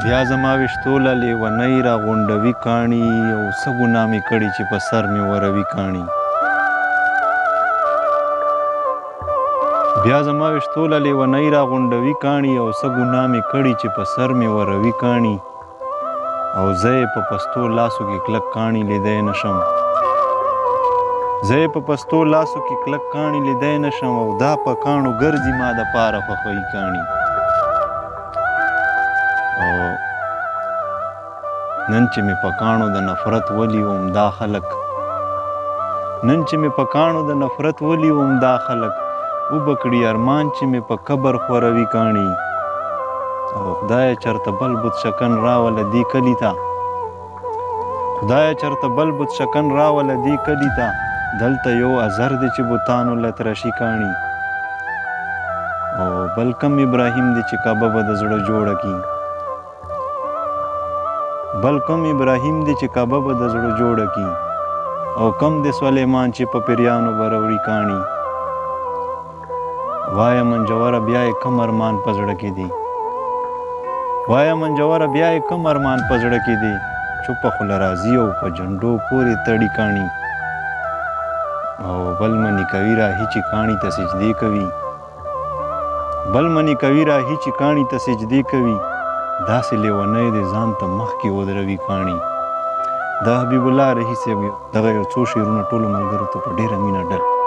بیا زما ویشتوله لیونۍ راغونډوي کاڼي او څه ګناه مې کړي چې په سر مې وروي کاڼي. بیا زما ویشتوله لیونۍ راغونډوي کاڼي او څه ګناه مې کړي چې په سر مې وروي کاڼي. او زه یې په پستو لاسو کې کلک کاڼي لیدی نشم. زه یې په پستو لاسو کې کلک کاڼي لیدی نشم او دا په کاڼو ګرځي ما دپاره خوښوي کاڼي. او نن چې مې په کاڼو د نفرت ولیوم دا خلک نن چې مې په کاڼو د نفرت ولیوم دا خلک وبکړي ارمان چې مې په قبر خوروي کاڼي. او خدایه چرته بل بت شکن راوله دې کلي ته خدایه چرته بل بت شکن راوله دې کلي ته دلته یو اثر دی چې بوتانو له ترشي کاڼي. او بل کم ابراهیم دی چې کعبه به د زړه جوړه کي بل کم ابراهیم دی چې کعبه به د زړه جوړه کي او کم دی سلیمان چې په پیریانو به راوړي کاڼي. وایا منجوره بیا یې کم ارمان په زړه کې دی وایا منجوره بیا یې کم ارمان په زړه کې دی چوپه خوله راځي او په جنډو پورې تړي کاڼي. او بل منی کوي راهي چې کاڼي ته سجدې کوي بل منی کوي راهي چې کاڼي ته سجدې کوي داسې لیونی دی ځان ته مخکې ودروي کاڼي. د حبیب الله رحي صاحب دغه یو څو شعرونه ټولو ملګرو ته په ډېره مینه ډل